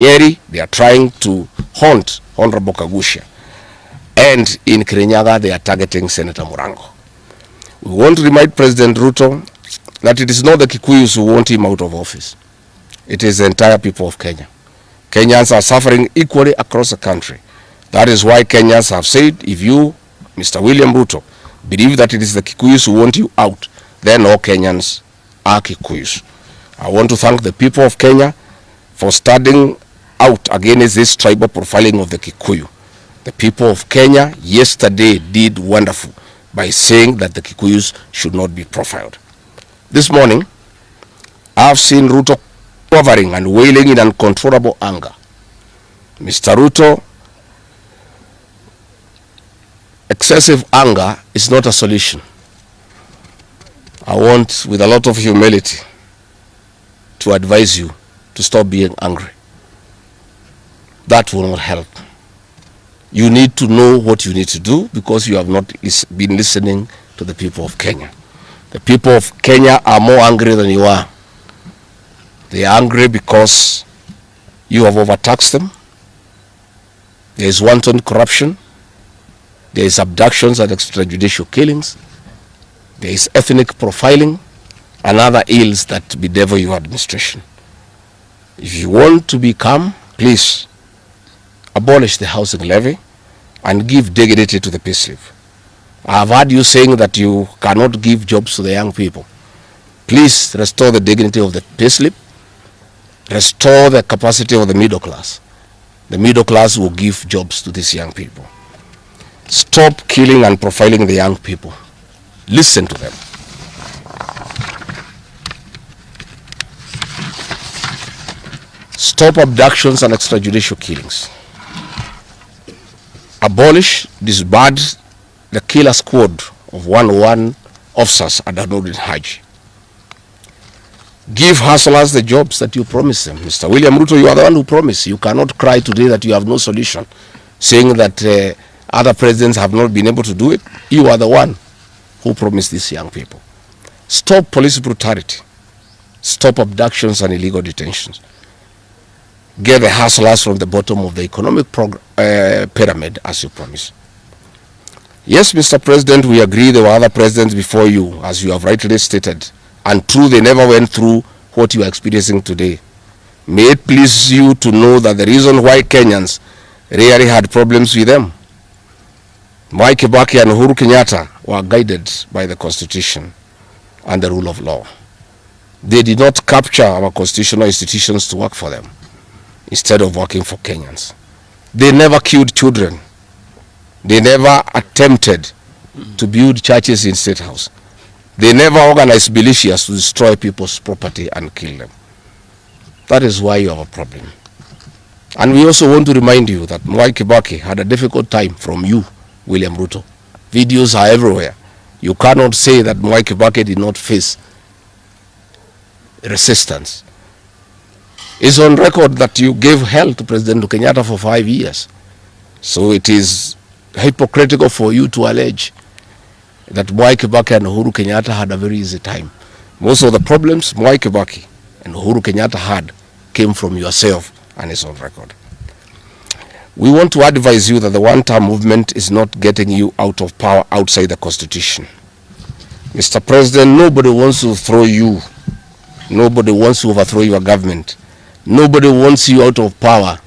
Nyeri, they are trying to haunt Honorable Kagusha. And in Kirinyaga, they are targeting Senator Murango. We want to remind President Ruto that it is not the Kikuyus who want him out of office. It is the entire people of Kenya. Kenyans are suffering equally across the country. That is why Kenyans have said, if you, Mr. William Ruto, believe that it is the Kikuyus who want you out, then all Kenyans are Kikuyus. I want to thank the people of Kenya for standing out against this tribal profiling of the Kikuyu. The people of Kenya yesterday did wonderful by saying that the Kikuyus should not be profiled. This morning, I've seen Ruto quivering and wailing in uncontrollable anger. Mr. Ruto, excessive anger is not a solution. I want, with a lot of humility, to advise you to stop being angry. That will not help. You need to know what you need to do because you have not been listening to the people of Kenya. The people of Kenya are more angry than you are. They are angry because you have overtaxed them. There is wanton corruption. There is abductions and extrajudicial killings. There is ethnic profiling and other ills that bedevil your administration. If you want to be calm, please abolish the housing levy and give dignity to the payslip. I have heard you saying that you cannot give jobs to the young people. Please restore the dignity of the payslip. Restore the capacity of the middle class. The middle class will give jobs to these young people. Stop killing and profiling the young people. Listen to them. Stop abductions and extrajudicial killings. Abolish, disband the killer squad of 101 officers at Danudin Haji. Give hustlers the jobs that you promised them. Mr. William Ruto, you are the one who promised. You cannot cry today that you have no solution, saying that other presidents have not been able to do it. You are the one who promised these young people. Stop police brutality. Stop abductions and illegal detentions. Get the hustlers from the bottom of the economic pyramid as you promised. Yes, Mr. President, we agree there were other presidents before you, as you have rightly stated, and true, they never went through what you are experiencing today. May it please you to know that the reason why Kenyans rarely had problems with them, Mwai Kibaki and Uhuru Kenyatta were guided by the Constitution and the rule of law. They did not capture our constitutional institutions to work for them, instead of working for Kenyans. They never killed children. They never attempted to build churches in State House. They never organized militias to destroy people's property and kill them. That is why you have a problem. And we also want to remind you that Mwai Kibaki had a difficult time from you, William Ruto. Videos are everywhere. You cannot say that Mwai Kibaki did not face resistance. It's on record that you gave hell to President Kenyatta for 5 years. So it is hypocritical for you to allege that Mwai Kibaki and Uhuru Kenyatta had a very easy time. Most of the problems Mwai Kibaki and Uhuru Kenyatta had came from yourself, and it's on record. We want to advise you that the one-term movement is not getting you out of power outside the Constitution. Mr. President, nobody wants to throw you. Nobody wants to overthrow your government. Nobody wants you out of power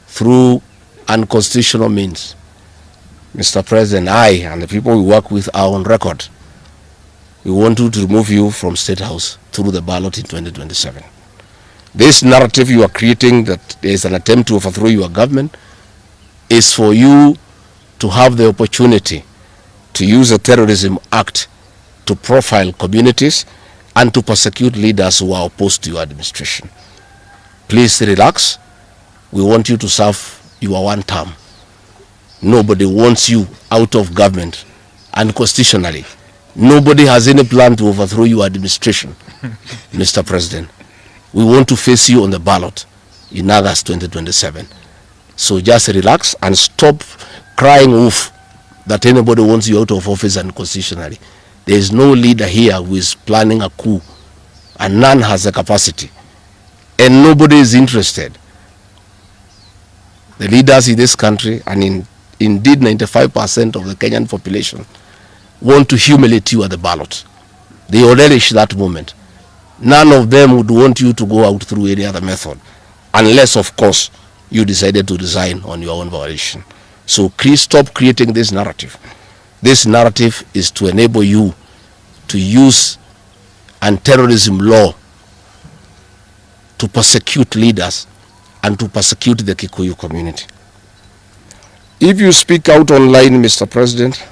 through unconstitutional means. Mr. President, I and the people we work with are on record. We want you to remove you from State House through the ballot in 2027. This narrative you are creating that there is an attempt to overthrow your government is for you to have the opportunity to use the Terrorism Act to profile communities and to persecute leaders who are opposed to your administration. Please relax. We want you to serve your one term. Nobody wants you out of government, and constitutionally, nobody has any plan to overthrow your administration, Mr. President. We want to face you on the ballot in August 2027. So just relax and stop crying wolf that anybody wants you out of office unconstitutionally. There is no leader here who is planning a coup, and none has the capacity. And nobody is interested The leaders in this country, and indeed 95% of the Kenyan population, want to humiliate you at the ballot. They will relish that moment. None of them would want you to go out through any other method, unless, of course, you decided to resign on your own volition. So please stop creating this narrative. This narrative is to enable you to use anti-terrorism law to persecute leaders and to persecute the Kikuyu community. If you speak out online, Mr. President,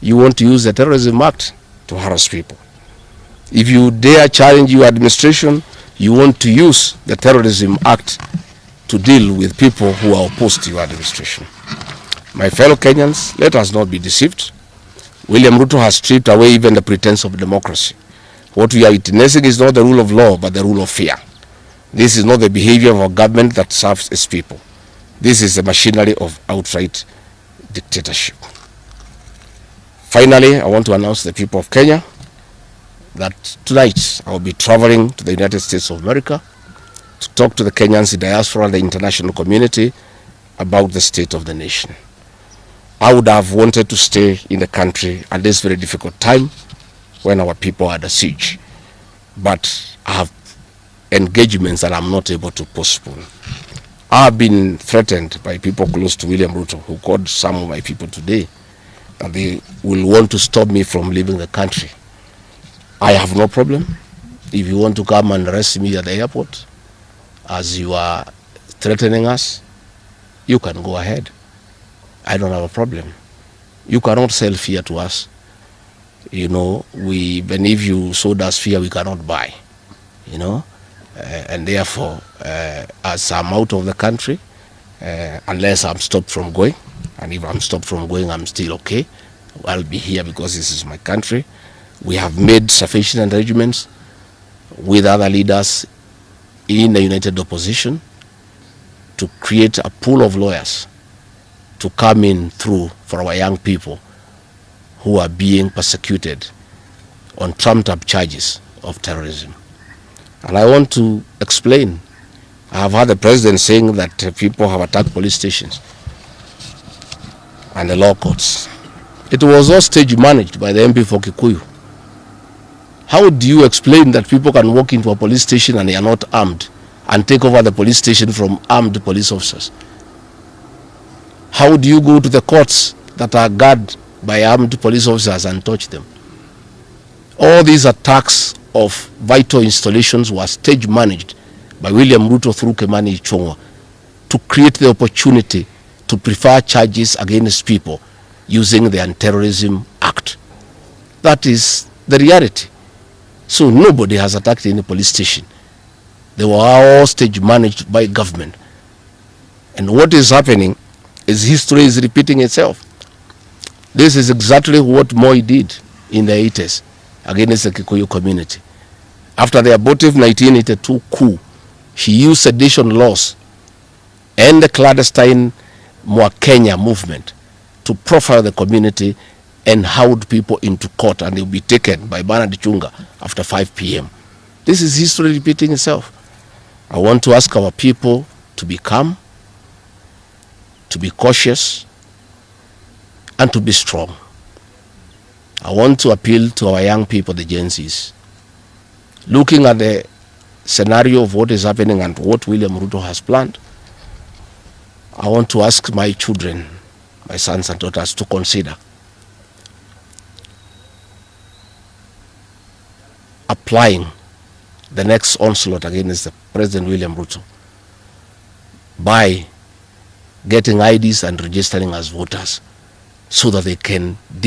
you want to use the Terrorism Act to harass people. If you dare challenge your administration, you want to use the Terrorism Act to deal with people who are opposed to your administration. My fellow Kenyans, let us not be deceived. William Ruto has stripped away even the pretense of democracy. What we are witnessing is not the rule of law, but the rule of fear. This is not the behavior of a government that serves its people. This is the machinery of outright dictatorship. Finally, I want to announce to the people of Kenya that tonight I will be traveling to the United States of America to talk to the Kenyans in diaspora and the international community about the state of the nation. I would have wanted to stay in the country at this very difficult time when our people are under siege, but I have engagements that I'm not able to postpone. I've been threatened by people close to William Ruto, who called some of my people today, that they will want to stop me from leaving the country. I have no problem. If you want to come and arrest me at the airport, as you are threatening us, you can go ahead. I don't have a problem. You cannot sell fear to us. You know, even if you sold us fear, we cannot buy. You know, and therefore, as I'm out of the country, unless I'm stopped from going, and if I'm stopped from going, I'm still okay. I'll be here because this is my country. We have made sufficient arrangements with other leaders in the united opposition to create a pool of lawyers to come in through for our young people who are being persecuted on trumped-up charges of terrorism. And I want to explain. I have heard the president saying that people have attacked police stations and the law courts. It was all stage managed by the MP for Kikuyu. How do you explain that people can walk into a police station and they are not armed and take over the police station from armed police officers? How do you go to the courts that are guarded by armed police officers and touch them? All these attacks of vital installations were stage managed by William Ruto through Kimani Ichung'wah to create the opportunity to prefer charges against people using the Anti-Terrorism Act. That is the reality. So nobody has attacked any police station. They were all stage managed by government. And what is happening is history is repeating itself. This is exactly what Moi did in the 80s against the Kikuyu community. After the abortive 1982 coup, he used sedition laws and the clandestine Kenya movement to profile the community and hold people into court, and they'll be taken by Bernard Chunga after 5 p.m. This is history repeating itself. I want to ask our people to be calm, to be cautious, and to be strong. I want to appeal to our young people, the Gen Zs. Looking at the scenario of what is happening and what William Ruto has planned, I want to ask my children, my sons and daughters, to consider applying the next onslaught against the President William Ruto by getting IDs and registering as voters so that they can deal